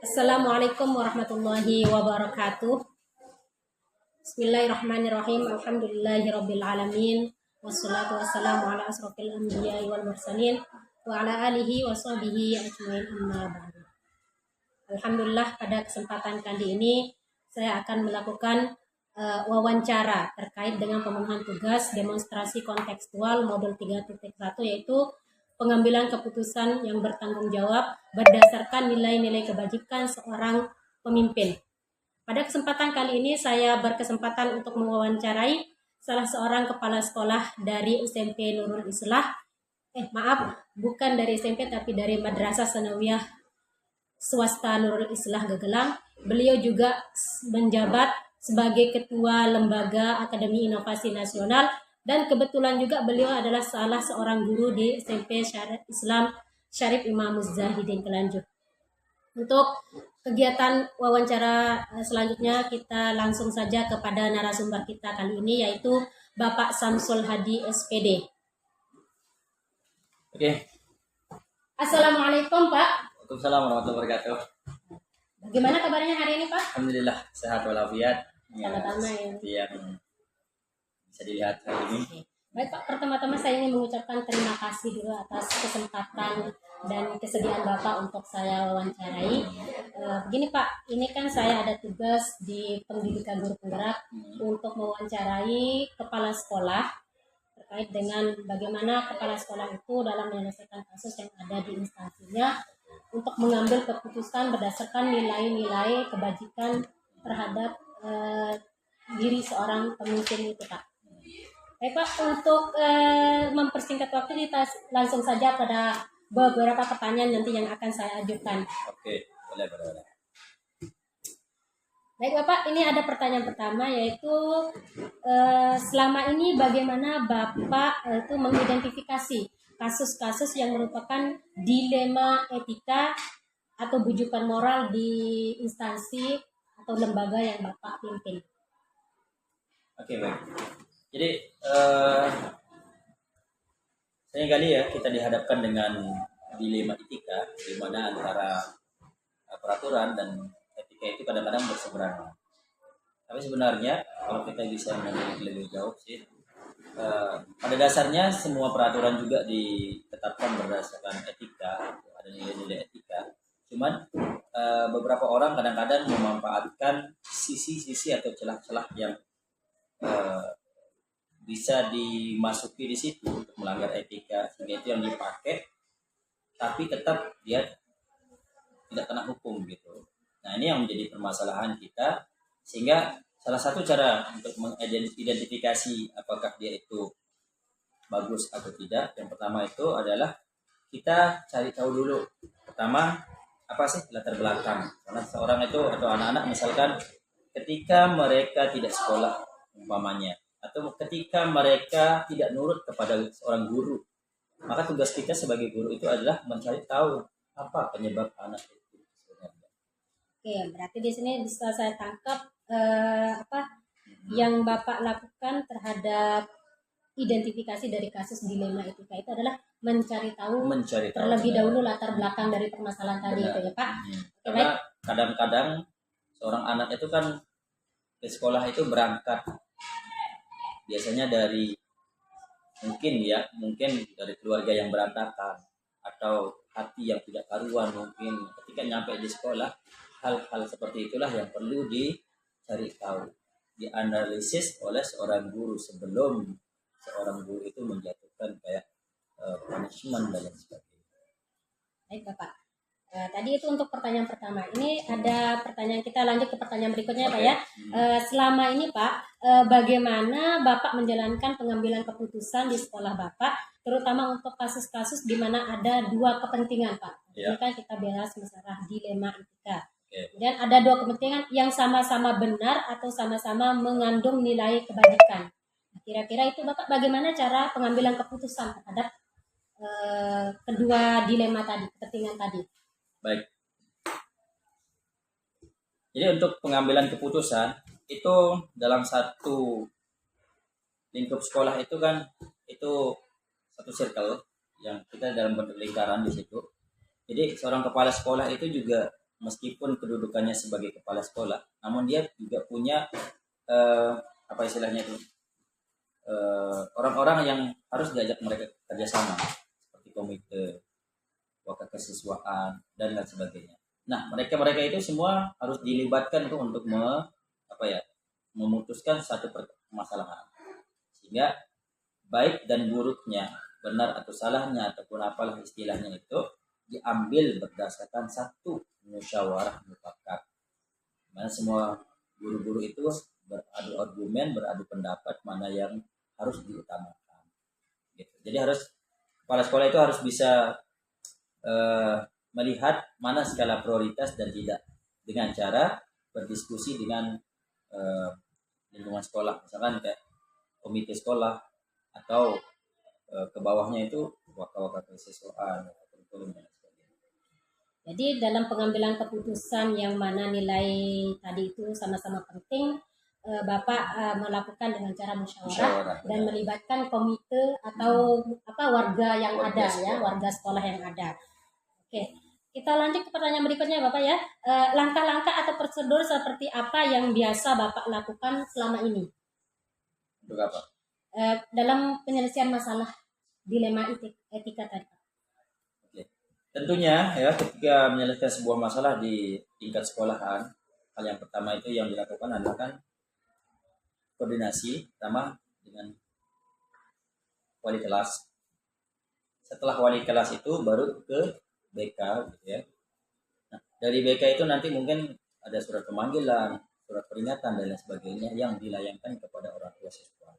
Assalamualaikum warahmatullahi wabarakatuh. Bismillahirrahmanirrahim. Alhamdulillahirabbil alamin. Wassalatu wassalamu ala asrofil anbiya'i wal mursalin wa ala alihi wa sahbihi ajmain amma ba'du. Alhamdulillah, pada kesempatan kali ini saya akan melakukan wawancara terkait dengan pemenuhan tugas demonstrasi kontekstual modul 3.1, yaitu pengambilan keputusan yang bertanggung jawab berdasarkan nilai-nilai kebajikan seorang pemimpin. Pada kesempatan kali ini saya berkesempatan untuk mewawancarai salah seorang kepala sekolah dari SMP Nurul Islah. Bukan dari SMP tapi dari Madrasah Sanawiyah Swasta Nurul Islah Gegelang. Beliau juga menjabat sebagai Ketua Lembaga Akademi Inovasi Nasional, dan kebetulan juga beliau adalah salah seorang guru di SMP Syarif Islam Syarif Imam Muzahidin Kelanjur. Untuk kegiatan wawancara selanjutnya, kita langsung saja kepada narasumber kita kali ini, yaitu Bapak Samsul Hadi SPD. Oke. Assalamualaikum Pak. Waalaikumsalam warahmatullahi wabarakatuh. Bagaimana kabarnya hari ini Pak? Alhamdulillah sehat walafiat. Sama-sama ya. Yang bisa dilihat hari ini. Baik Pak, pertama-tama saya ingin mengucapkan terima kasih dulu atas kesempatan dan kesediaan Bapak untuk saya wawancarai. Begini Pak, ini kan saya ada tugas di Pendidikan Guru Penggerak untuk mewawancarai kepala sekolah terkait dengan bagaimana kepala sekolah itu dalam menyelesaikan kasus yang ada di instansinya untuk mengambil keputusan berdasarkan nilai-nilai kebajikan terhadap diri seorang pemimpin itu Pak. Baik Pak, untuk mempersingkat waktu, kita langsung saja pada beberapa pertanyaan nanti yang akan saya ajukan. Oke, boleh. Baik Bapak, ini ada pertanyaan pertama, yaitu selama ini bagaimana Bapak itu mengidentifikasi kasus-kasus yang merupakan dilema etika atau bujukan moral di instansi atau lembaga yang Bapak pimpin? Oke, baik. Jadi seringkali ya kita dihadapkan dengan dilema etika, di mana antara peraturan dan etika itu kadang-kadang berseberangan. Tapi sebenarnya kalau kita bisa melihat lebih jauh sih, pada dasarnya semua peraturan juga ditetapkan berdasarkan etika, ada nilai-nilai etika. Cuman beberapa orang kadang-kadang memanfaatkan sisi-sisi atau celah-celah yang bisa dimasuki di situ untuk melanggar etika, sehingga itu yang dipakai, tapi tetap dia tidak kena hukum gitu. Nah, ini yang menjadi permasalahan kita, sehingga salah satu cara untuk mengidentifikasi apakah dia itu bagus atau tidak, yang pertama itu adalah kita cari tahu dulu. Pertama, apa sih latar belakang? Karena seorang itu atau anak-anak misalkan ketika mereka tidak sekolah umpamanya, atau ketika mereka tidak nurut kepada seorang guru, maka tugas kita sebagai guru itu adalah mencari tahu apa penyebab anak itu sebenarnya. Oke, berarti di sini bisa saya tangkap yang Bapak lakukan terhadap identifikasi dari kasus dilema etika itu adalah mencari tahu terlebih dahulu latar belakang dari permasalahan tadi itu ya Pak. Karena kadang-kadang seorang anak itu kan ke sekolah itu berangkat biasanya dari mungkin dari keluarga yang berantakan atau hati yang tidak karuan. Mungkin ketika nyampe di sekolah, hal-hal seperti itulah yang perlu dicari tahu, dianalisis oleh seorang guru sebelum seorang guru itu menjatuhkan kayak punishment dan lain sebagainya. Baik Bapak, tadi itu untuk pertanyaan pertama. Ini ada pertanyaan, kita lanjut ke pertanyaan berikutnya Pak ya. Selama ini Pak, bagaimana Bapak menjalankan pengambilan keputusan di sekolah Bapak, terutama untuk kasus-kasus di mana ada dua kepentingan Pak. Ini kan kita bahas masalah dilema etika. Dan ada dua kepentingan yang sama-sama benar atau sama-sama mengandung nilai kebajikan. Kira-kira itu Bapak bagaimana cara pengambilan keputusan terhadap kedua dilema tadi, kepentingan tadi? Baik. Jadi untuk pengambilan keputusan itu dalam satu lingkup sekolah itu kan itu satu circle yang kita dalam bentuk lingkaran di situ. Jadi seorang kepala sekolah itu juga meskipun kedudukannya sebagai kepala sekolah, namun dia juga punya apa istilahnya itu, orang-orang yang harus diajak mereka kerjasama seperti komite wakil kesiswaan dan lain sebagainya. Nah, mereka itu semua harus dilibatkan tuh untuk memutuskan satu permasalahan, sehingga baik dan buruknya, benar atau salahnya ataupun apalah istilahnya itu diambil berdasarkan satu musyawarah mufakat. Mana semua guru-guru itu beradu argumen, beradu pendapat mana yang harus diutamakan. Gitu. Jadi kepala sekolah itu harus bisa melihat mana skala prioritas dan tidak, dengan cara berdiskusi dengan lingkungan sekolah, misalkan kayak komite sekolah atau ke bawahnya itu wakil-wakil kesiswaan atau kurikulum dan sebagainya. Jadi dalam pengambilan keputusan yang mana nilai tadi itu sama-sama penting, Bapak melakukan dengan cara musyawarah dan melibatkan komite atau warga yang ada ya, warga sekolah yang ada. Oke, kita lanjut ke pertanyaan berikutnya Bapak ya. Langkah-langkah atau prosedur seperti apa yang biasa Bapak lakukan selama ini? Untuk apa? Dalam penyelesaian masalah dilema etika tadi. Oke. Tentunya ya, ketika menyelesaikan sebuah masalah di tingkat sekolahan, hal yang pertama itu yang dilakukan adalah kan koordinasi pertama dengan wali kelas. Setelah wali kelas itu baru ke BK gitu ya. Nah, dari BK itu nanti mungkin ada surat pemanggilan, surat peringatan dan lain sebagainya yang dilayangkan kepada orang tua siswa.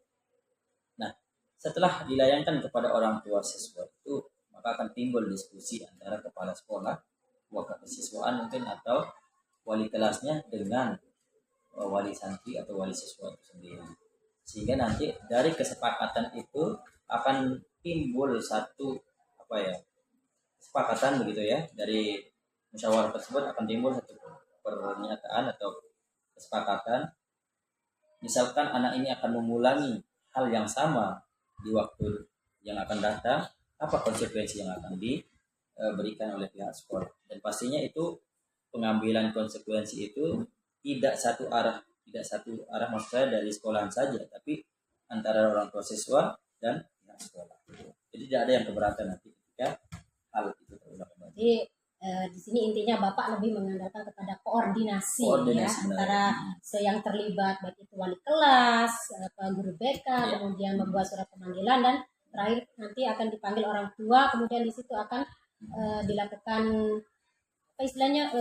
Nah, setelah dilayangkan kepada orang tua siswa itu, maka akan timbul diskusi antara kepala sekolah, wakil kesiswaan mungkin atau wali kelasnya dengan wali santri atau wali siswa itu sendiri. Sehingga nanti dari kesepakatan itu akan timbul satu kesepakatan begitu ya, dari musyawarah tersebut akan timbul satu pernyataan atau kesepakatan. Misalkan anak ini akan mengulangi hal yang sama di waktu yang akan datang, apa konsekuensi yang akan diberikan oleh pihak sekolah. Dan pastinya itu pengambilan konsekuensi itu tidak satu arah maksud saya dari sekolahan saja, tapi antara orang tua siswa dan pihak sekolah. Jadi tidak ada yang keberatan nanti ketika hal itu terulang kembali. Jadi di sini intinya Bapak lebih mengandalkan kepada koordinasi ya, antara yang terlibat, baik itu wali kelas, guru BK, kemudian membuat surat pemanggilan, dan terakhir nanti akan dipanggil orang tua, kemudian di situ akan dilakukan apa istilahnya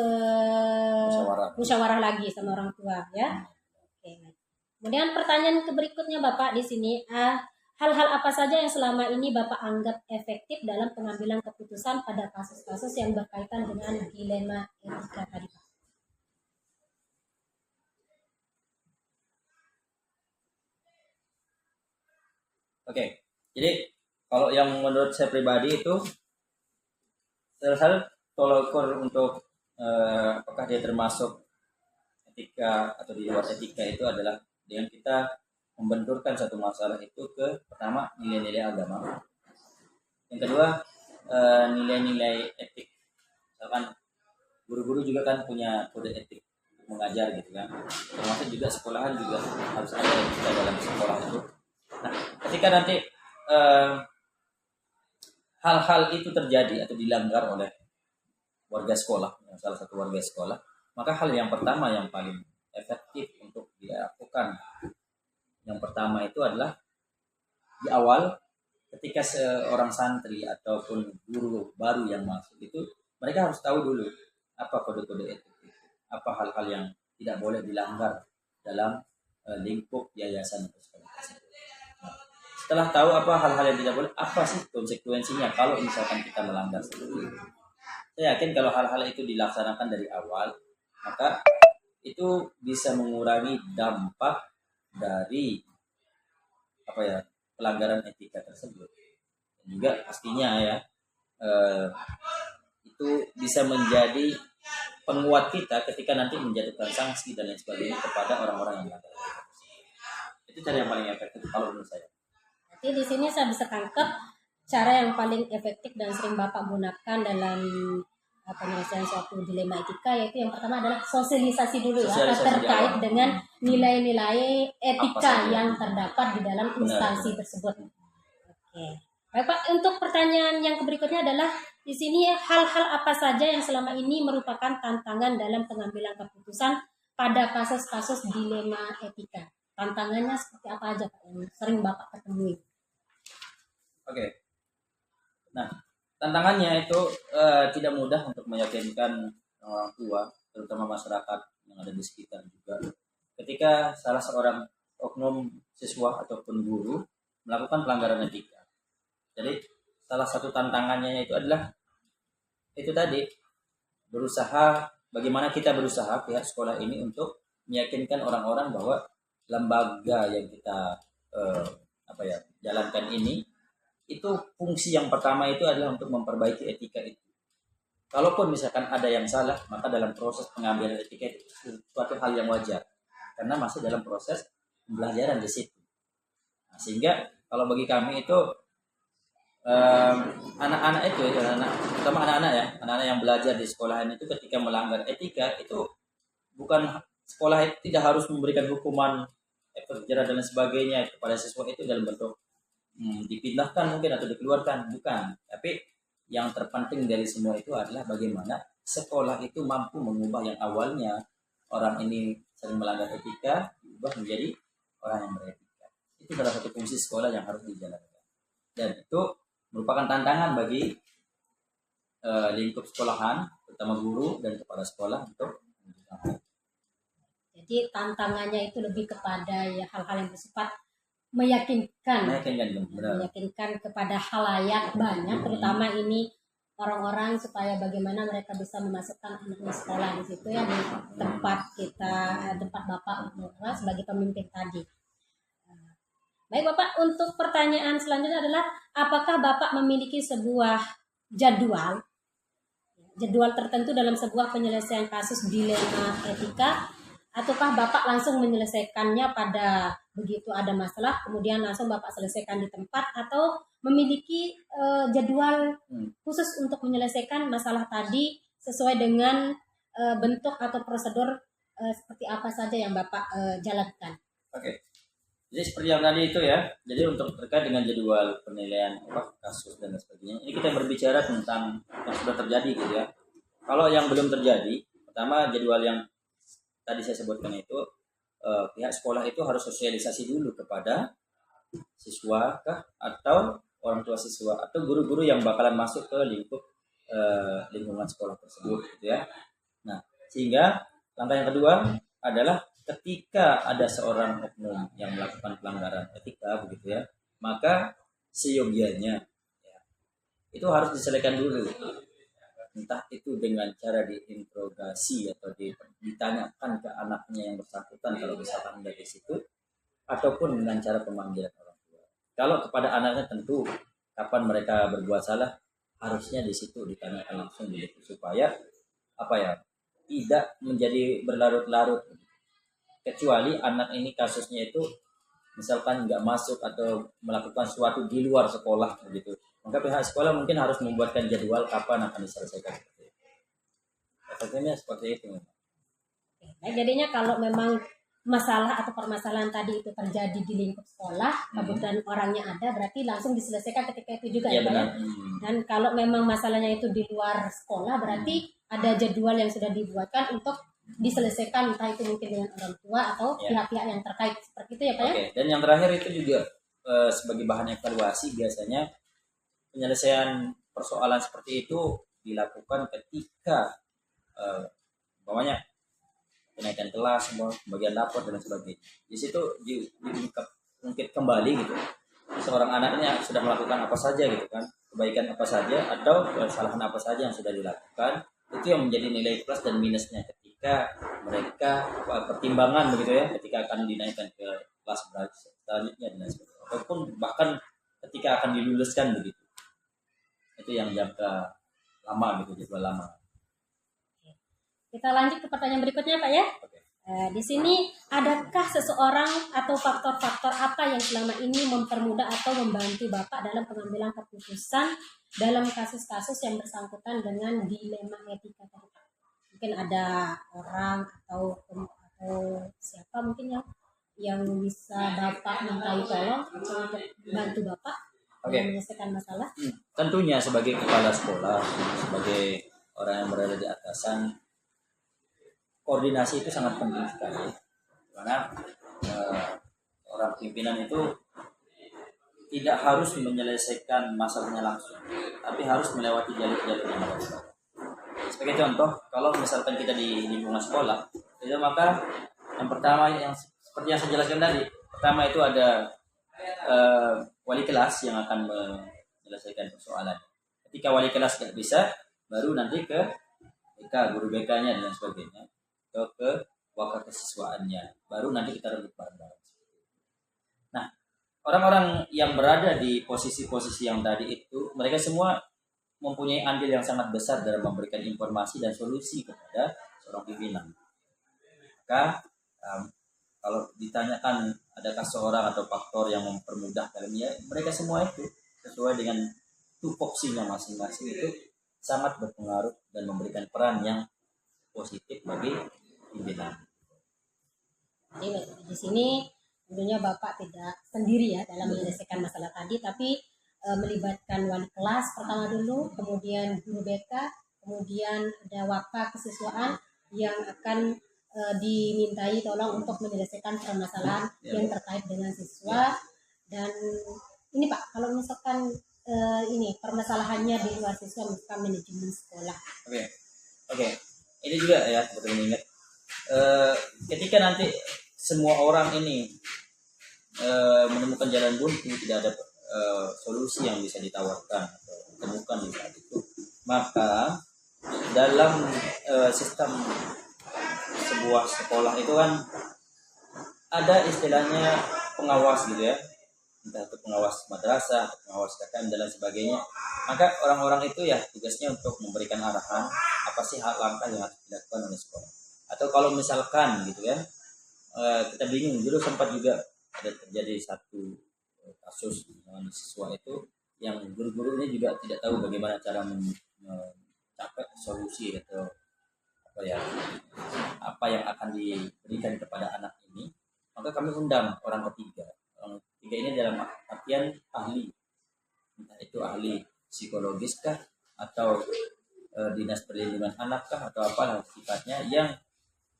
musyawarah lagi sama orang tua ya. Oke. Kemudian pertanyaan berikutnya Bapak di sini, hal-hal apa saja yang selama ini Bapak anggap efektif dalam pengambilan keputusan pada kasus-kasus yang berkaitan dengan dilema etika tadi Pak? Oke, jadi kalau yang menurut saya pribadi itu salah satu tolak ukur untuk apakah dia termasuk etika atau di luar etika itu adalah dengan kita membenturkan satu masalah itu ke pertama nilai-nilai agama, yang kedua nilai-nilai etik. Misalkan guru-guru juga kan punya kode etik untuk mengajar gitu kan, termasuk juga sekolahan juga harus ada etika dalam sekolah itu. Nah, ketika nanti hal-hal itu terjadi atau dilanggar oleh warga sekolah, salah satu warga sekolah, maka hal yang pertama yang paling efektif untuk dilakukan, yang pertama itu adalah di awal ketika seorang santri ataupun guru baru yang masuk itu, mereka harus tahu dulu apa kode-kode etik itu, apa hal-hal yang tidak boleh dilanggar dalam lingkup yayasan atau sekolah tersebut. Nah, setelah tahu apa hal-hal yang tidak boleh, apa sih konsekuensinya kalau misalkan kita melanggar seperti itu. Saya yakin kalau hal-hal itu dilaksanakan dari awal, maka itu bisa mengurangi dampak dari pelanggaran etika tersebut. Dan juga pastinya ya itu bisa menjadi penguat kita ketika nanti menjatuhkan sanksi dan lain sebagainya kepada orang-orang yang melanggar. Itu cara yang paling efektif kalau menurut saya. Jadi di sini saya bisa tangkap cara yang paling efektif dan sering Bapak gunakan dalam penyelesaian suatu dilema etika, yaitu yang pertama adalah sosialisasi dulu ya, Sosialisasi terkait di awal. dengan nilai-nilai Apa etika saja? yang terdapat di dalam Benar, instansi benar. tersebut. Oke. Baik Pak, untuk pertanyaan yang berikutnya adalah di sini hal-hal apa saja yang selama ini merupakan tantangan dalam pengambilan keputusan pada kasus-kasus dilema etika? Tantangannya seperti apa aja Pak yang sering Bapak ketemui? Oke. Nah, tantangannya itu tidak mudah untuk meyakinkan orang tua, terutama masyarakat yang ada di sekitar juga. Ketika salah seorang oknum siswa ataupun guru melakukan pelanggaran etika. Jadi, salah satu tantangannya itu adalah itu tadi, bagaimana kita berusaha pihak sekolah ini untuk meyakinkan orang-orang bahwa lembaga yang kita jalankan ini itu fungsi yang pertama itu adalah untuk memperbaiki etika itu. Kalaupun misalkan ada yang salah, maka dalam proses pengambilan etika itu suatu hal yang wajar karena masih dalam proses pembelajaran di situ. Nah, sehingga kalau bagi kami itu anak-anak itu, terutama anak-anak yang belajar di sekolahan itu ketika melanggar etika itu bukan sekolah itu tidak harus memberikan hukuman efek jerah dan sebagainya kepada siswa itu dalam bentuk dipindahkan mungkin atau dikeluarkan, bukan. Tapi yang terpenting dari semua itu adalah bagaimana sekolah itu mampu mengubah yang awalnya orang ini sering melanggar etika diubah menjadi orang yang beretika. Itu salah satu fungsi sekolah yang harus dijalankan. Dan itu merupakan tantangan bagi lingkup sekolahan, terutama guru dan kepala sekolah untuk menjalankan. Jadi tantangannya itu lebih kepada ya hal-hal yang bersifat meyakinkan kepada halayak banyak, terutama ini orang-orang, supaya bagaimana mereka bisa memasukkan anaknya sekolah di situ ya, di tempat Bapak sebagai pemimpin tadi. Baik Bapak, untuk pertanyaan selanjutnya adalah apakah Bapak memiliki sebuah jadwal tertentu dalam sebuah penyelesaian kasus dilema etika, ataukah Bapak langsung menyelesaikannya pada begitu ada masalah kemudian langsung Bapak selesaikan di tempat, atau memiliki jadwal khusus untuk menyelesaikan masalah tadi sesuai dengan bentuk atau prosedur seperti apa saja yang Bapak jalankan? Oke. Jadi seperti yang tadi itu ya. Jadi untuk terkait dengan jadwal penilaian kasus dan sebagainya, ini kita berbicara tentang yang sudah terjadi gitu ya. Kalau yang belum terjadi, pertama jadwal yang tadi saya sebutkan itu pihak sekolah itu harus sosialisasi dulu kepada siswa atau orang tua siswa atau guru-guru yang bakalan masuk ke lingkup lingkungan sekolah tersebut gitu ya. Nah, sehingga langkah yang kedua adalah ketika ada seorang oknum yang melakukan pelanggaran etika begitu ya, maka seyogianya ya, itu harus diselesaikan dulu. Entah itu dengan cara diinterogasi atau ditanyakan ke anaknya yang bersangkutan kalau misalkan dari situ, ataupun dengan cara pemanggilan orang tua. Kalau kepada anaknya tentu kapan mereka berbuat salah harusnya di situ ditanyakan langsung gitu, supaya tidak menjadi berlarut-larut. Kecuali anak ini kasusnya itu misalkan nggak masuk atau melakukan sesuatu di luar sekolah begitu, maka pihak sekolah mungkin harus membuatkan jadwal kapan akan diselesaikan. Efeknya seperti itu. Nah, jadinya kalau memang masalah atau permasalahan tadi itu terjadi di lingkup sekolah, kebetulan orangnya ada, berarti langsung diselesaikan ketika itu juga ya Pak ya. Dan kalau memang masalahnya itu di luar sekolah, berarti ada jadwal yang sudah dibuatkan untuk diselesaikan, entah itu mungkin dengan orang tua atau pihak-pihak yang terkait, seperti itu ya Pak ya. Dan yang terakhir itu juga sebagai bahan evaluasi, biasanya penyelesaian persoalan seperti itu dilakukan ketika bawahnya kenaikan kelas, bagian lapor dan sebagainya. Di situ diungkit kembali gitu. Seorang anaknya sudah melakukan apa saja gitu kan, kebaikan apa saja atau kesalahan apa saja yang sudah dilakukan, itu yang menjadi nilai plus dan minusnya ketika mereka pertimbangan begitu ya, ketika akan dinaikkan ke kelas selanjutnya dan sebagainya, ataupun bahkan ketika akan diluluskan begitu. Itu yang jangka lama gitu, jadwal lama. Kita lanjut ke pertanyaan berikutnya Pak ya. Di sini adakah seseorang atau faktor-faktor apa yang selama ini mempermudah atau membantu Bapak dalam pengambilan keputusan dalam kasus-kasus yang bersangkutan dengan dilema etika tadi? Mungkin ada orang atau siapa mungkin yang bisa Bapak mintai tolong untuk bantu Bapak dalam menyelesaikan masalah? Tentunya sebagai kepala sekolah, sebagai orang yang berada di atasan, koordinasi itu sangat penting sekali. Karena orang pimpinan itu tidak harus menyelesaikan masalahnya langsung, tapi harus melewati jalur-jalur yang ada. Sebagai contoh, kalau misalkan kita di lingkungan sekolah, itu maka yang pertama yang seperti yang saya jelaskan tadi, pertama itu ada wali kelas yang akan menyelesaikan persoalan. Ketika wali kelas tidak bisa, baru nanti ke BK, guru BK-nya dan sebagainya, ke wakil kesiswaannya, baru nanti kita rebut bareng-bareng. Nah, orang-orang yang berada di posisi-posisi yang tadi itu, mereka semua mempunyai andil yang sangat besar dalam memberikan informasi dan solusi kepada seorang pimpinan. Maka kalau ditanyakan adakah seorang atau faktor yang mempermudah dalamnya, mereka semua itu sesuai dengan tupoksinya masing-masing itu sangat berpengaruh dan memberikan peran yang positif bagi pimpinan. Jadi di sini tentunya Bapak tidak sendiri ya dalam menyelesaikan masalah tadi, tapi melibatkan wali kelas pertama dulu, kemudian guru BK, kemudian ada wakil kesiswaan yang akan dimintai tolong untuk menyelesaikan permasalahan yang terkait dengan siswa. Dan ini Pak, kalau misalkan ini permasalahannya di luar siswa, misalkan manajemen sekolah. Oke. Ini juga ya, betul mengingat. Ketika nanti semua orang ini menemukan jalan buntu, tidak ada solusi yang bisa ditawarkan atau ditemukan di saat itu, maka dalam sistem sebuah sekolah itu kan ada istilahnya pengawas gitu ya, entah itu pengawas madrasah, pengawas KKM dan lain sebagainya. Maka orang-orang itu ya tugasnya untuk memberikan arahan apa sih hal langkah yang harus dilakukan oleh sekolah. Atau kalau misalkan gitu ya, kita bingung, dulu sempat juga ada terjadi satu kasus dengan siswa itu yang guru-guru ini juga tidak tahu bagaimana cara mencapai solusi atau apa yang akan diberikan kepada anak ini. Maka kami undang orang ketiga. Orang ketiga ini dalam artian ahli, entah itu ahli psikologis kah atau dinas perlindungan anak kah atau apa sifatnya, yang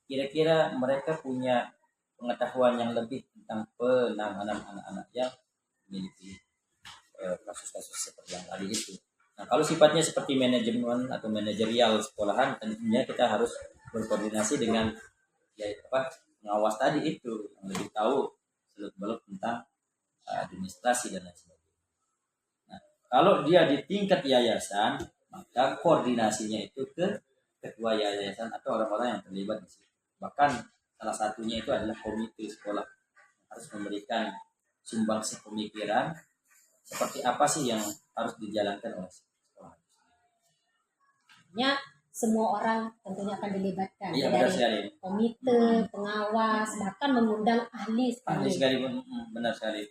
kira-kira mereka punya pengetahuan yang lebih tentang penanganan anak-anak yang memiliki kasus-kasus seperti yang tadi itu. Nah, kalau sifatnya seperti manajemen atau manajerial sekolahan, tentunya kita harus berkoordinasi dengan pengawas tadi itu yang lebih tahu seluk-beluk tentang administrasi dan lain sebagainya. Nah, kalau dia di tingkat yayasan, maka koordinasinya itu ke ketua yayasan atau orang-orang yang terlibat di situ. Bahkan salah satunya itu adalah komite sekolah, harus memberikan sumbangsi pemikiran seperti apa sih yang harus dijalankan oleh sekolah. Ya, semua orang tentunya akan dilibatkan, iya, dari komite, pengawas, bahkan mengundang ahli sekali. Benar sekali.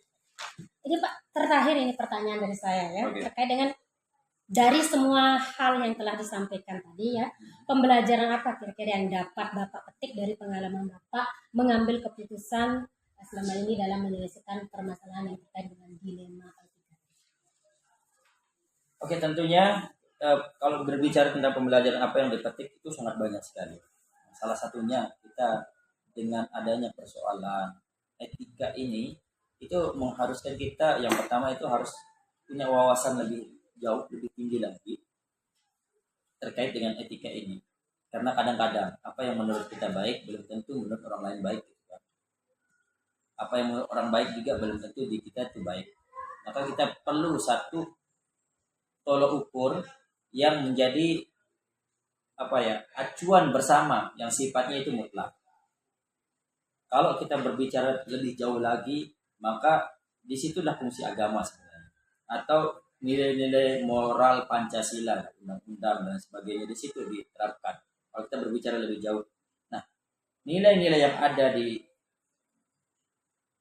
Ini Pak, terakhir ini pertanyaan dari saya ya, terkait dengan dari semua hal yang telah disampaikan tadi ya, pembelajaran apa kira-kira yang dapat Bapak petik dari pengalaman Bapak mengambil keputusan selama ini dalam menyelesaikan permasalahan yang terkait dengan dilema etika? Oke, tentunya kalau berbicara tentang pembelajaran apa yang dipetik itu sangat banyak sekali. Salah satunya kita dengan adanya persoalan etika ini itu mengharuskan kita yang pertama itu harus punya wawasan lebih jauh, lebih tinggi lagi terkait dengan etika ini. Karena kadang-kadang apa yang menurut kita baik belum tentu menurut orang lain baik. Apa yang menurut orang baik juga belum tentu di kita itu baik. Maka kita perlu satu tolok ukur yang menjadi acuan bersama yang sifatnya itu mutlak. Kalau kita berbicara lebih jauh lagi, maka disitulah fungsi agama sebenarnya, atau nilai-nilai moral Pancasila, undang-undang dan sebagainya di situ diterapkan. Kalau kita berbicara lebih jauh, nah nilai-nilai yang ada di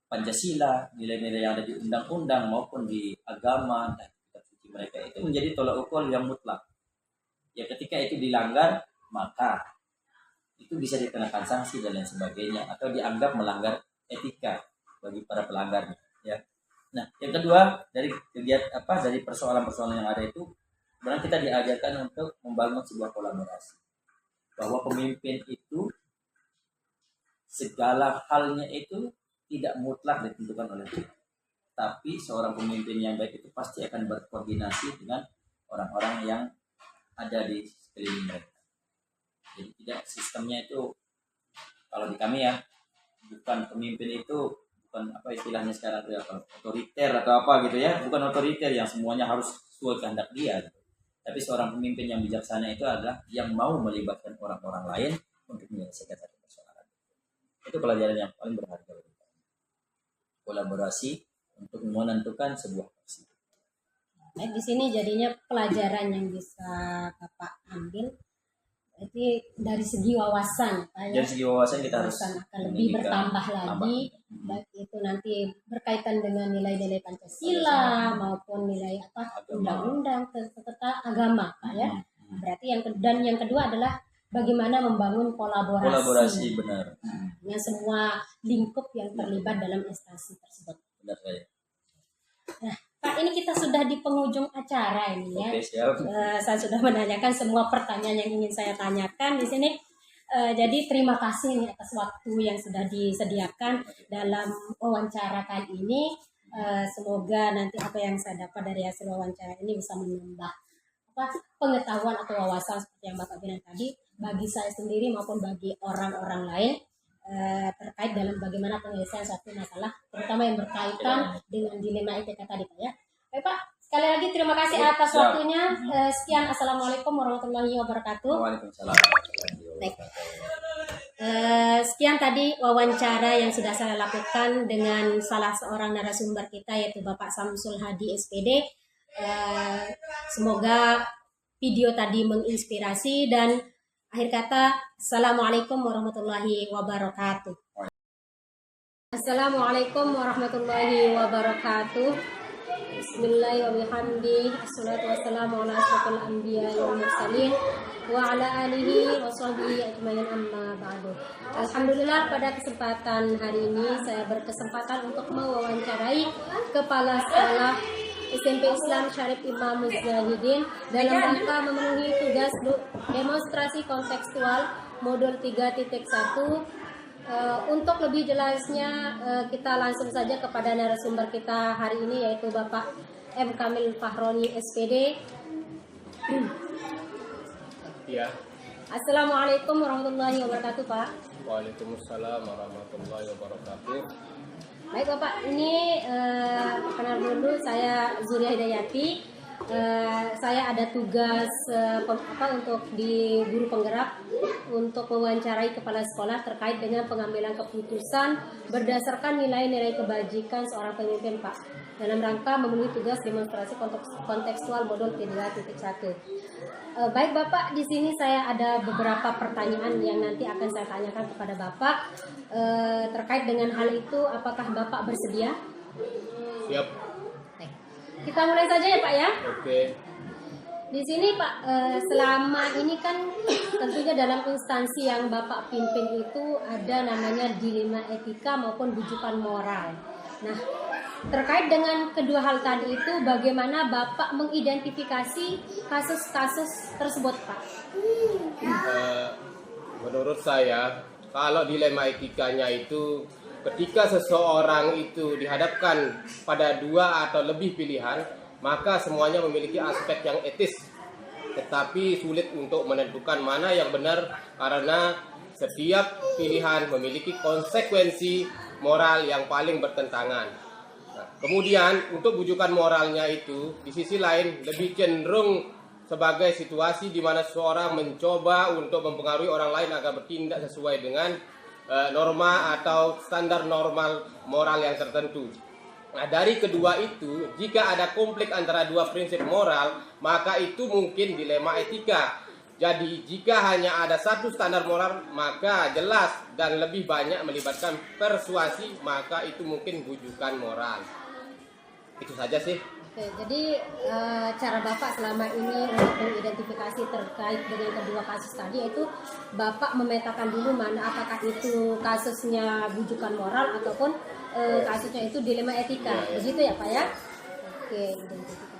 Pancasila, nilai-nilai yang ada di undang-undang maupun di agama dan kitab suci mereka itu menjadi tolak ukur yang mutlak. Ya ketika itu dilanggar, maka itu bisa dikenakan sanksi dan lain sebagainya atau dianggap melanggar etika bagi para pelanggarnya. Ya. Nah, yang kedua dari kegiatan dari persoalan-persoalan yang ada itu, sebenarnya kita diajarkan untuk membangun sebuah kolaborasi. Bahwa pemimpin itu segala halnya itu tidak mutlak ditentukan oleh kita. Tapi seorang pemimpin yang baik itu pasti akan berkoordinasi dengan orang-orang yang ada di sekeliling mereka. Jadi tidak sistemnya itu, kalau di kami ya, bukan pemimpin itu bukan apa istilahnya sekarang itu ya, otoriter atau apa gitu ya, bukan otoriter yang semuanya harus sesuai kehendak dia. Gitu. Tapi seorang pemimpin yang bijaksana itu adalah yang mau melibatkan orang-orang lain untuk menyelesaikan satu persoalan. Itu pelajaran yang paling berharga bagi kita. Kolaborasi untuk menentukan sebuah aksi. Baik, di sini jadinya pelajaran yang bisa Bapak ambil itu dari segi wawasan, dari segi wawasan kita harus akan lebih bertambah lagi, baik itu nanti berkaitan dengan nilai-nilai Pancasila maupun nilai undang-undang serta agama, Pak ya. Berarti yang kedua adalah bagaimana membangun kolaborasi benar dengan semua lingkup yang terlibat dalam instansi tersebut. Benar saya. Nah, Pak, ini kita sudah di penghujung acara ini ya. Oke, siap. Saya sudah menanyakan semua pertanyaan yang ingin saya tanyakan di sini. Jadi terima kasih nih atas waktu yang sudah disediakan dalam wawancara kali ini. Semoga nanti apa yang saya dapat dari hasil wawancara ini bisa menambah pengetahuan atau wawasan seperti yang Bapak bilang tadi bagi saya sendiri maupun bagi orang-orang lain. Terkait dalam bagaimana penyelesaian suatu masalah, terutama yang berkaitan dengan dilema etika tadi, Pak ya. Baik Pak, sekali lagi terima kasih atas waktunya. Sekian, assalamualaikum warahmatullahi wabarakatuh. Waalaikumsalam. Baik. Sekian tadi wawancara yang sudah saya lakukan dengan salah seorang narasumber kita yaitu Bapak Samsul Hadi SPD. Semoga video tadi menginspirasi dan akhir kata, assalamualaikum warahmatullahi wabarakatuh. Assalamualaikum warahmatullahi wabarakatuh. Bismillahirrahmanirrahim. Assalatu wassalamu ala asyrofil anbiya'i wal mursalin wa ala alihi wa sahbihi ajmain amma ba'du. Alhamdulillah pada kesempatan hari ini saya berkesempatan untuk mewawancarai Kepala Sekolah SMP Islam Syarif Imam Muzahidin dalam rangka memenuhi tugas demonstrasi kontekstual modul 3.1. Untuk lebih jelasnya kita langsung saja kepada narasumber kita hari ini yaitu Bapak M. Kamil Fahroni SPD. Ya. Assalamualaikum warahmatullahi wabarakatuh, Pak. Waalaikumsalam warahmatullahi wabarakatuh. Baik Bapak, ini kenal dulu, saya Zuria Hidayati. Saya ada tugas untuk di guru penggerak untuk mewawancarai kepala sekolah terkait dengan pengambilan keputusan berdasarkan nilai-nilai kebajikan seorang pemimpin, Pak, dalam rangka memenuhi tugas demonstrasi kontekstual modul 3.1. Baik Bapak, di sini saya ada beberapa pertanyaan yang nanti akan saya tanyakan kepada Bapak terkait dengan hal itu. Apakah Bapak bersedia? Siap. Kita mulai saja ya Pak ya. Oke. Di sini Pak, selama ini kan tentunya dalam instansi yang Bapak pimpin itu ada namanya dilema etika maupun bujukan moral. Nah, terkait dengan kedua hal tadi itu, bagaimana Bapak mengidentifikasi kasus-kasus tersebut, Pak? Menurut saya, kalau dilema etikanya itu ketika seseorang itu dihadapkan pada dua atau lebih pilihan, maka semuanya memiliki aspek yang etis, tetapi sulit untuk menentukan mana yang benar karena setiap pilihan memiliki konsekuensi moral yang paling bertentangan. Nah, kemudian untuk bujukan moralnya itu di sisi lain lebih cenderung sebagai situasi di mana seseorang mencoba untuk mempengaruhi orang lain agar bertindak sesuai dengan norma atau standar normal moral yang tertentu. Nah, dari kedua itu, jika ada konflik antara dua prinsip moral, maka itu mungkin dilema etika. Jadi jika hanya ada satu standar moral, maka jelas dan lebih banyak melibatkan persuasi, maka itu mungkin bujukan moral. Itu saja sih. Oke, jadi cara Bapak selama ini untuk mengidentifikasi terkait dengan kedua kasus tadi, yaitu Bapak memetakan dulu mana apakah itu kasusnya bujukan moral ataupun kasusnya itu dilema etika. Begitu ya Pak ya? Oke, identifikasi.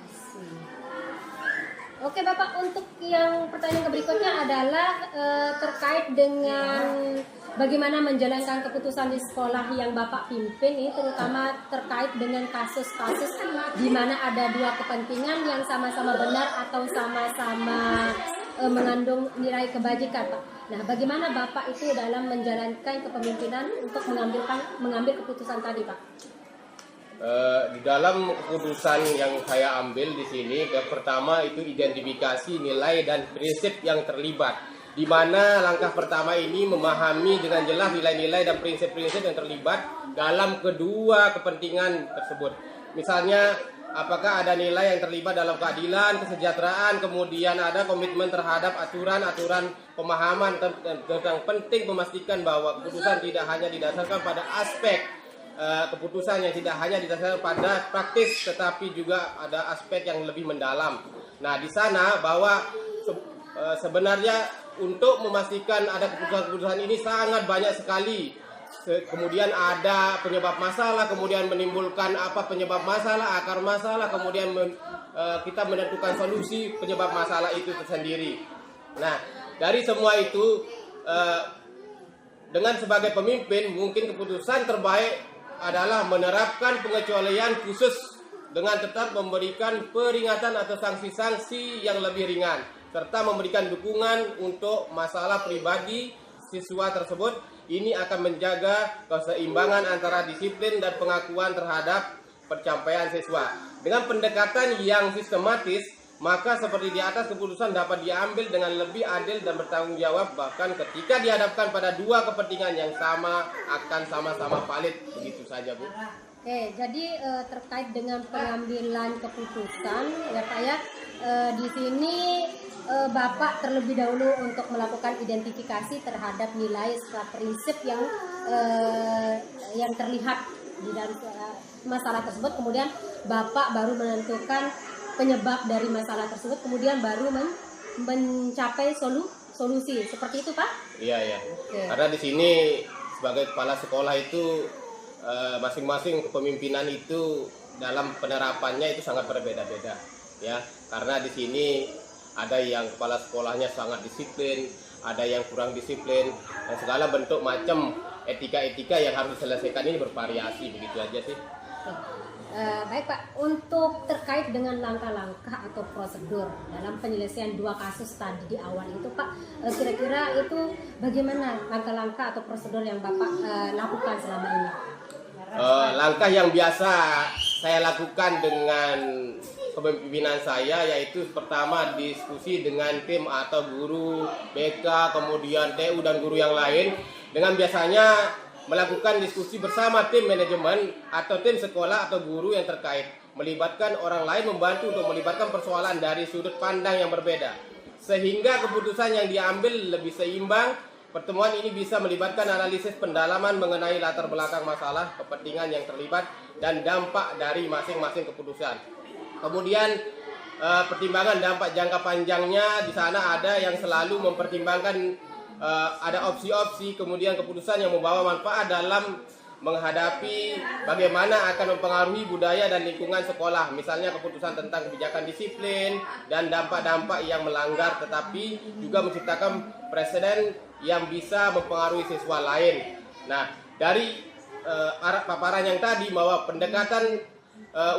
Oke Bapak, untuk yang pertanyaan berikutnya adalah terkait dengan bagaimana menjalankan keputusan di sekolah yang Bapak pimpin ini, terutama terkait dengan kasus-kasus di mana ada dua kepentingan yang sama-sama benar atau sama-sama mengandung nilai kebajikan Pak. Nah, bagaimana Bapak itu dalam menjalankan kepemimpinan untuk mengambil keputusan tadi Pak? Di dalam keputusan yang saya ambil di sini, yang pertama itu identifikasi nilai dan prinsip yang terlibat. Di mana langkah pertama ini memahami dengan jelas nilai-nilai dan prinsip-prinsip yang terlibat dalam kedua kepentingan tersebut. Misalnya, apakah ada nilai yang terlibat dalam keadilan, kesejahteraan, kemudian ada komitmen terhadap aturan-aturan pemahaman tentang penting memastikan bahwa keputusan tidak hanya didasarkan pada aspek keputusan yang tidak hanya didasarkan pada praktis, tetapi juga ada aspek yang lebih mendalam. Nah, di sana bahwa sebenarnya untuk memastikan ada keputusan-keputusan ini sangat banyak sekali. Kemudian ada penyebab masalah, kemudian menimbulkan apa penyebab masalah, akar masalah, kemudian kita menentukan solusi penyebab masalah itu tersendiri. Nah, dari semua itu dengan sebagai pemimpin mungkin keputusan terbaik adalah menerapkan pengecualian khusus dengan tetap memberikan peringatan atau sanksi-sanksi yang lebih ringan, serta memberikan dukungan untuk masalah pribadi siswa tersebut. Ini akan menjaga keseimbangan antara disiplin dan pengakuan terhadap pencapaian siswa. Dengan pendekatan yang sistematis, maka seperti di atas keputusan dapat diambil dengan lebih adil dan bertanggung jawab, bahkan ketika dihadapkan pada dua kepentingan yang sama akan sama-sama valid. Begitu saja Bu. Oke, jadi terkait dengan pengambilan keputusan ya Pak ya, di sini Bapak terlebih dahulu untuk melakukan identifikasi terhadap nilai serta prinsip yang terlihat di dalam masalah tersebut, kemudian Bapak baru menentukan penyebab dari masalah tersebut, kemudian baru mencapai solusi. Seperti itu Pak? Iya. Oke. Karena di sini sebagai kepala sekolah itu masing-masing kepemimpinan itu dalam penerapannya itu sangat berbeda-beda ya. Karena di sini ada yang kepala sekolahnya sangat disiplin, ada yang kurang disiplin, dan segala bentuk macam etika-etika yang harus diselesaikan ini bervariasi. Begitu aja sih. Baik Pak, untuk terkait dengan langkah-langkah atau prosedur dalam penyelesaian dua kasus tadi di awal itu Pak, kira-kira itu bagaimana langkah-langkah atau prosedur yang Bapak lakukan selama ini? Langkah yang biasa saya lakukan dengan kepemimpinan saya yaitu pertama diskusi dengan tim atau guru BK, kemudian TU dan guru yang lain, dengan biasanya melakukan diskusi bersama tim manajemen atau tim sekolah atau guru yang terkait, melibatkan orang lain membantu untuk melibatkan persoalan dari sudut pandang yang berbeda sehingga keputusan yang diambil lebih seimbang. Pertemuan ini bisa melibatkan analisis pendalaman mengenai latar belakang masalah, kepentingan yang terlibat, dan dampak dari masing-masing keputusan. Kemudian pertimbangan dampak jangka panjangnya, di sana ada yang selalu mempertimbangkan ada opsi-opsi, kemudian keputusan yang membawa manfaat dalam menghadapi bagaimana akan mempengaruhi budaya dan lingkungan sekolah. Misalnya keputusan tentang kebijakan disiplin dan dampak-dampak yang melanggar, tetapi juga menciptakan presiden yang bisa mempengaruhi siswa lain. Nah, dari paparan yang tadi bahwa pendekatan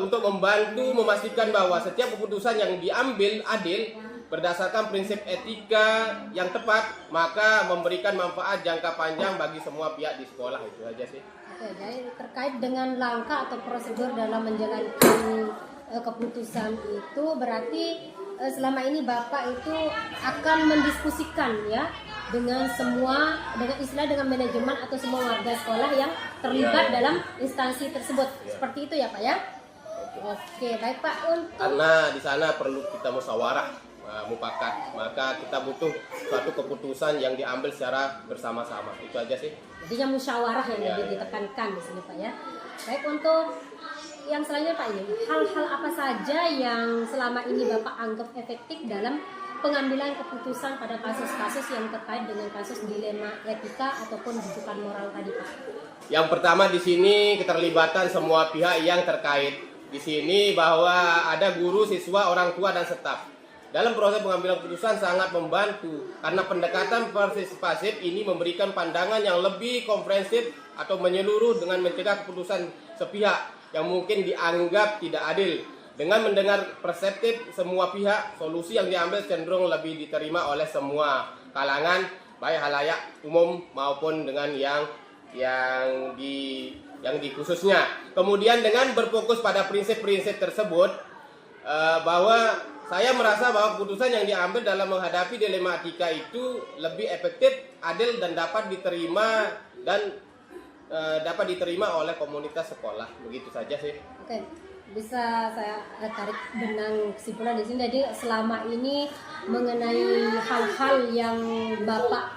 untuk membantu memastikan bahwa setiap keputusan yang diambil adil berdasarkan prinsip etika yang tepat, maka memberikan manfaat jangka panjang bagi semua pihak di sekolah. Itu aja sih. Oke, jadi terkait dengan langkah atau prosedur dalam menjalankan keputusan itu berarti selama ini Bapak itu akan mendiskusikan ya dengan dengan manajemen atau semua warga sekolah yang terlibat dalam instansi tersebut. Seperti itu ya Pak ya? Oke, baik Pak. Untuk karena di sana perlu kita musyawarah. mufakat. Maka kita butuh suatu keputusan yang diambil secara bersama-sama. Itu aja sih. Jadinya musyawarah yang Ya, lebih ditekankan di sini Pak ya. Baik, untuk yang selanjutnya Pak ini, hal-hal apa saja yang selama ini Bapak anggap efektif dalam pengambilan keputusan pada kasus-kasus yang terkait dengan kasus dilema etika ataupun rujukan moral tadi Pak? Yang pertama di sini keterlibatan semua pihak yang terkait. Di sini bahwa ada guru, siswa, orang tua dan staf. Dalam proses pengambilan keputusan sangat membantu karena pendekatan partisipatif ini memberikan pandangan yang lebih komprehensif atau menyeluruh dengan mencegah keputusan sepihak yang mungkin dianggap tidak adil. Dengan mendengar perseptif semua pihak, solusi yang diambil cenderung lebih diterima oleh semua kalangan, baik halayak umum maupun dengan yang di khususnya. Kemudian dengan berfokus pada prinsip-prinsip tersebut, bahwa saya merasa bahwa keputusan yang diambil dalam menghadapi dilema etika itu lebih efektif, adil dan dapat diterima oleh komunitas sekolah. Begitu saja sih. Oke, bisa saya tarik benang kesimpulan di sini. Jadi selama ini mengenai hal-hal yang Bapak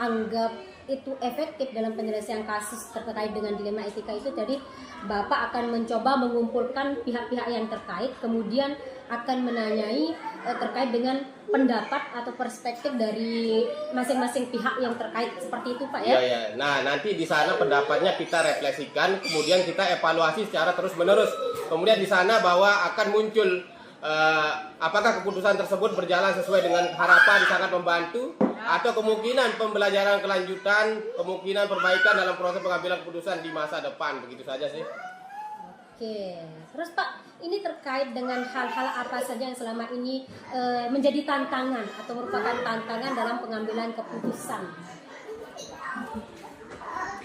anggap itu efektif dalam penyelesaian kasus terkait dengan dilema etika itu, jadi Bapak akan mencoba mengumpulkan pihak-pihak yang terkait, kemudian akan menanyai terkait dengan pendapat atau perspektif dari masing-masing pihak yang terkait, seperti itu Pak ya? Ya. Nah, nanti di sana pendapatnya kita refleksikan, kemudian kita evaluasi secara terus-menerus. Kemudian di sana bahwa akan muncul apakah keputusan tersebut berjalan sesuai dengan harapan, sangat membantu, atau kemungkinan pembelajaran kelanjutan, kemungkinan perbaikan dalam proses pengambilan keputusan di masa depan. Begitu saja sih. Oke, terus Pak, ini terkait dengan hal-hal apa saja yang selama ini menjadi tantangan atau merupakan tantangan dalam pengambilan keputusan?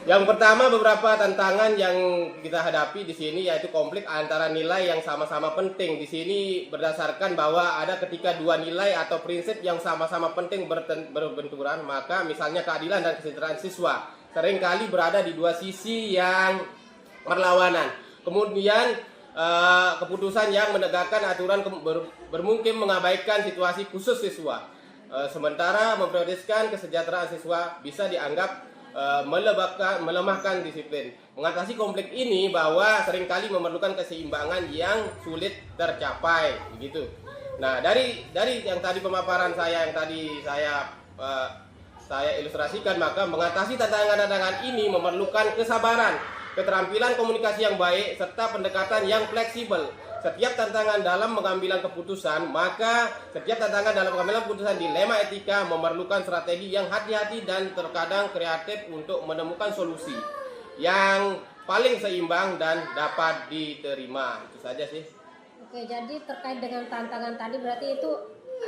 Yang pertama, beberapa tantangan yang kita hadapi di sini yaitu konflik antara nilai yang sama-sama penting. Di sini berdasarkan bahwa ada ketika dua nilai atau prinsip yang sama-sama penting berbenturan, maka misalnya keadilan dan kesejahteraan siswa seringkali berada di dua sisi yang berlawanan. Kemudian keputusan yang menegakkan aturan bermungkin mengabaikan situasi khusus siswa. Sementara memprioritaskan kesejahteraan siswa bisa dianggap melemahkan disiplin. Mengatasi konflik ini bahwa seringkali memerlukan keseimbangan yang sulit tercapai, begitu. Nah, dari yang tadi pemaparan saya yang tadi saya ilustrasikan, maka mengatasi tantangan-tantangan ini memerlukan kesabaran, keterampilan komunikasi yang baik serta pendekatan yang fleksibel. Setiap tantangan dalam pengambilan keputusan, maka setiap tantangan dalam pengambilan keputusan dilema etika memerlukan strategi yang hati-hati dan terkadang kreatif untuk menemukan solusi yang paling seimbang dan dapat diterima. Itu saja sih. Oke, jadi terkait dengan tantangan tadi berarti itu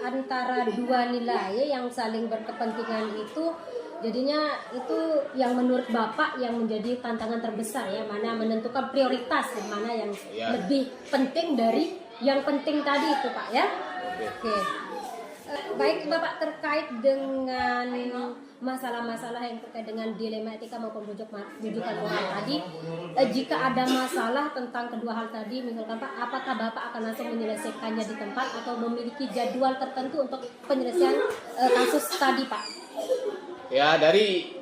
antara dua nilai yang saling berkepentingan itu, jadinya itu yang menurut Bapak yang menjadi tantangan terbesar ya, mana menentukan prioritas, yang mana yang lebih penting dari yang penting tadi itu Pak ya. Oke. Baik Bapak, terkait dengan masalah-masalah yang terkait dengan dilema etika maupun rujukan moral tadi, jika ada masalah tentang kedua hal tadi, misalkan Pak, apakah Bapak akan langsung menyelesaikannya di tempat atau memiliki jadwal tertentu untuk penyelesaian kasus tadi Pak? Ya, dari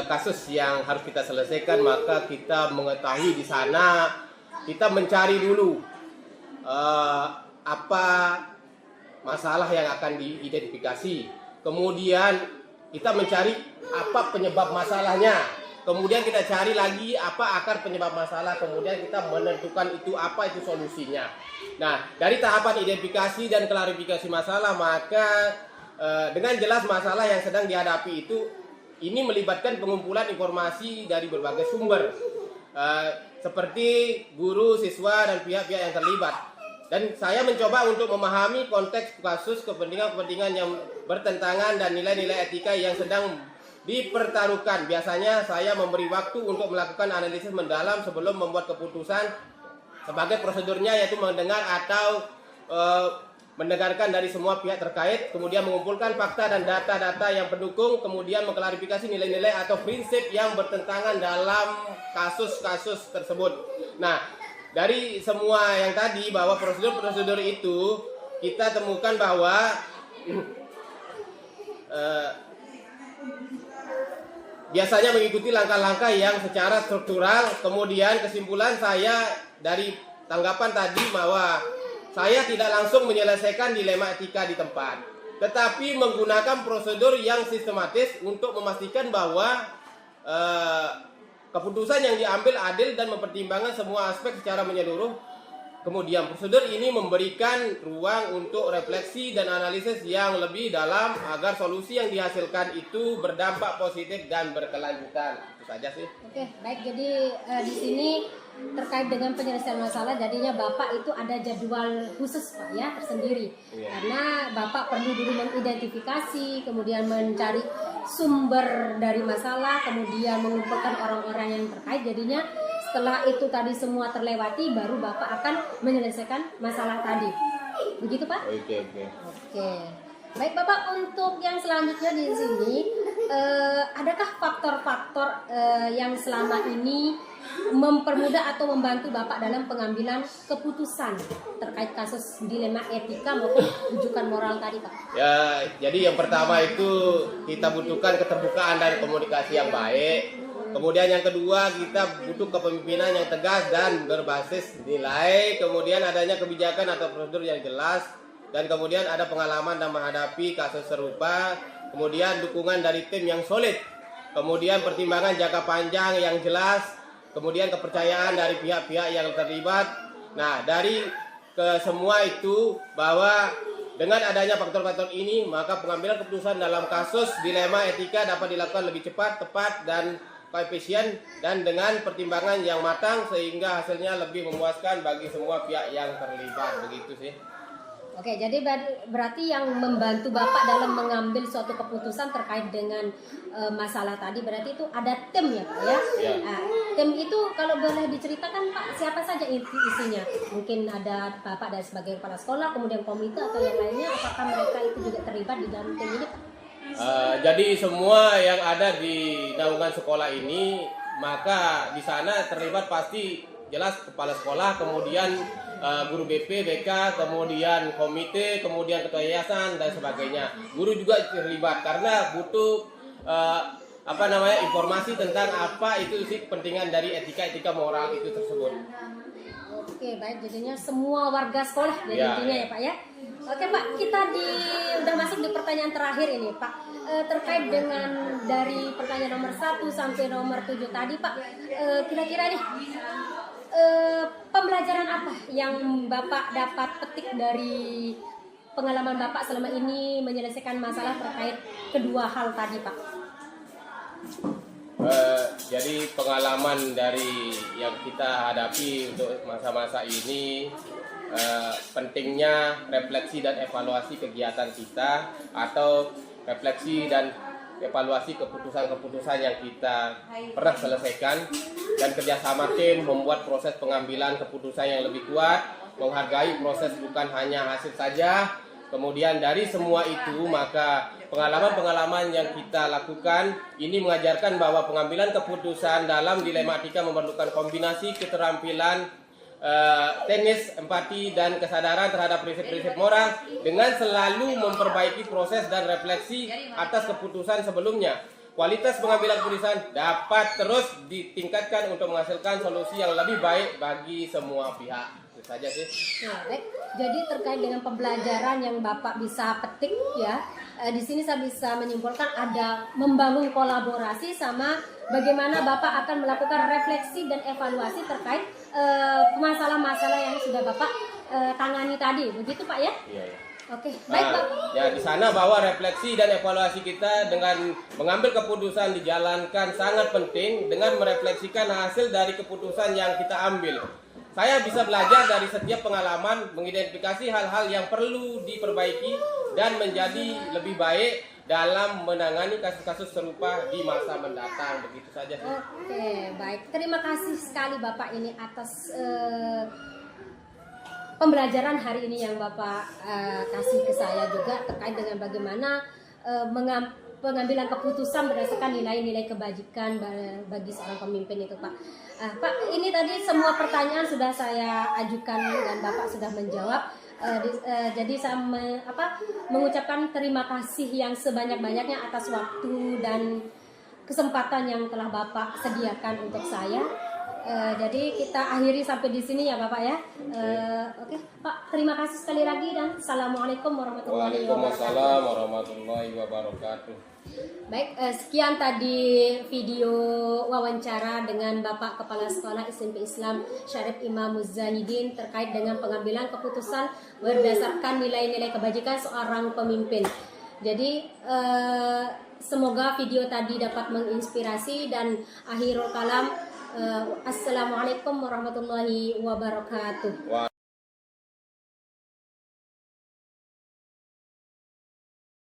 kasus yang harus kita selesaikan, maka kita mengetahui di sana, kita mencari dulu apa masalah yang akan diidentifikasi. Kemudian kita mencari apa penyebab masalahnya. Kemudian kita cari lagi apa akar penyebab masalah. Kemudian kita menentukan itu apa itu solusinya. Nah, dari tahapan identifikasi dan klarifikasi masalah, maka dengan jelas masalah yang sedang dihadapi itu ini melibatkan pengumpulan informasi dari berbagai sumber, seperti guru, siswa, dan pihak-pihak yang terlibat. Dan saya mencoba untuk memahami konteks kasus, kepentingan-kepentingan yang bertentangan dan nilai-nilai etika yang sedang dipertaruhkan. Biasanya saya memberi waktu untuk melakukan analisis mendalam sebelum membuat keputusan. Sebagai prosedurnya yaitu mendengar atau mendengarkan dari semua pihak terkait, kemudian mengumpulkan fakta dan data-data yang pendukung, kemudian mengklarifikasi nilai-nilai atau prinsip yang bertentangan dalam kasus-kasus tersebut. Nah, dari semua yang tadi, bahwa prosedur-prosedur itu kita temukan bahwa biasanya mengikuti langkah-langkah yang secara struktural. Kemudian kesimpulan saya dari tanggapan tadi bahwa saya tidak langsung menyelesaikan dilema etika di tempat, tetapi menggunakan prosedur yang sistematis untuk memastikan bahwa keputusan yang diambil adil dan mempertimbangkan semua aspek secara menyeluruh. Kemudian prosedur ini memberikan ruang untuk refleksi dan analisis yang lebih dalam agar solusi yang dihasilkan itu berdampak positif dan berkelanjutan. Itu saja sih. Oke, baik. Jadi di sini terkait dengan penyelesaian masalah, jadinya Bapak itu ada jadwal khusus Pak ya, tersendiri. Iya. Karena Bapak perlu dulu mengidentifikasi, kemudian mencari sumber dari masalah, kemudian mengumpulkan orang-orang yang terkait. Jadinya setelah itu tadi semua terlewati, baru Bapak akan menyelesaikan masalah tadi. Begitu Pak? Oke. Oke. Baik Bapak, untuk yang selanjutnya di sini, adakah faktor-faktor yang selama ini mempermudah atau membantu Bapak dalam pengambilan keputusan terkait kasus dilema etika maupun rujukan moral tadi Pak? Ya, jadi yang pertama itu kita butuhkan keterbukaan dan komunikasi yang baik. Kemudian yang kedua, kita butuh kepemimpinan yang tegas dan berbasis nilai. Kemudian adanya kebijakan atau prosedur yang jelas. Dan kemudian ada pengalaman dalam menghadapi kasus serupa. Kemudian dukungan dari tim yang solid. Kemudian pertimbangan jangka panjang yang jelas. Kemudian kepercayaan dari pihak-pihak yang terlibat. Nah, dari semua itu, bahwa dengan adanya faktor-faktor ini, maka pengambilan keputusan dalam kasus dilema etika dapat dilakukan lebih cepat, tepat, dan koefisien, dan dengan pertimbangan yang matang sehingga hasilnya lebih memuaskan bagi semua pihak yang terlibat. Begitu sih. Oke, jadi berarti yang membantu Bapak dalam mengambil suatu keputusan terkait dengan masalah tadi berarti itu ada tim ya Pak ya? Ya. Nah, tim itu kalau boleh diceritakan Pak, siapa saja isinya? Mungkin ada Bapak dan sebagai kepala sekolah, kemudian komite atau yang lainnya, apakah mereka itu juga terlibat di dalam tim ini Pak? Jadi semua yang ada di naungan sekolah ini, maka di sana terlibat pasti jelas kepala sekolah, kemudian guru BP, BK, kemudian komite, kemudian ketua yayasan dan sebagainya. Guru juga terlibat karena butuh informasi tentang apa itu sih kepentingan dari etika moral itu tersebut. Oke, baik, jadinya semua warga sekolah jadi Ya, intinya ya Pak ya. Oke Pak, kita udah masuk di pertanyaan terakhir ini Pak, terkait dengan dari pertanyaan nomor 1 sampai nomor 7 tadi Pak, kira-kira nih pembelajaran apa yang Bapak dapat petik dari pengalaman Bapak selama ini menyelesaikan masalah terkait kedua hal tadi Pak? Jadi pengalaman dari yang kita hadapi untuk masa-masa ini, pentingnya refleksi dan evaluasi kegiatan kita, atau refleksi dan evaluasi keputusan-keputusan yang kita pernah selesaikan, dan kerjasama tim membuat proses pengambilan keputusan yang lebih kuat, menghargai proses bukan hanya hasil saja. Kemudian dari semua itu, maka pengalaman-pengalaman yang kita lakukan ini mengajarkan bahwa pengambilan keputusan dalam dilema etika memerlukan kombinasi keterampilan teknis, empati, dan kesadaran terhadap prinsip-prinsip moral dengan selalu memperbaiki proses dan refleksi atas keputusan sebelumnya. Kualitas pengambilan keputusan dapat terus ditingkatkan untuk menghasilkan solusi yang lebih baik bagi semua pihak. Itu saja sih. Nah, baik. Jadi terkait dengan pembelajaran yang Bapak bisa petik ya, di sini saya bisa menyimpulkan ada membangun kolaborasi sama bagaimana Bapak akan melakukan refleksi dan evaluasi terkait masalah-masalah yang sudah Bapak tangani tadi, begitu Pak ya? Iya. Oke, baik Pak. Ya, di sana bahwa refleksi dan evaluasi kita dengan mengambil keputusan dijalankan sangat penting dengan merefleksikan hasil dari keputusan yang kita ambil. Saya bisa belajar dari setiap pengalaman, mengidentifikasi hal-hal yang perlu diperbaiki dan menjadi lebih baik dalam menangani kasus-kasus serupa di masa mendatang. Begitu saja sih. Oke, baik. Terima kasih sekali Bapak ini atas pembelajaran hari ini yang Bapak kasih ke saya juga terkait dengan bagaimana pengambilan keputusan berdasarkan nilai-nilai kebajikan bagi seorang pemimpin itu Pak. Pak, ini tadi semua pertanyaan sudah saya ajukan dan Bapak sudah menjawab. Jadi saya mengucapkan terima kasih yang sebanyak-banyaknya atas waktu dan kesempatan yang telah Bapak sediakan untuk saya. Jadi kita akhiri sampai di sini ya Bapak ya. Oke, Pak, terima kasih sekali lagi dan assalamualaikum warahmatullahi wabarakatuh. Waalaikumsalam warahmatullahi wabarakatuh. Baik, sekian tadi video wawancara dengan Bapak Kepala Sekolah SMP Islam Syarif Imam Muzahidin terkait dengan pengambilan keputusan berdasarkan nilai-nilai kebajikan seorang pemimpin. Jadi semoga video tadi dapat menginspirasi dan akhirul kalam. Assalamualaikum warahmatullahi wabarakatuh.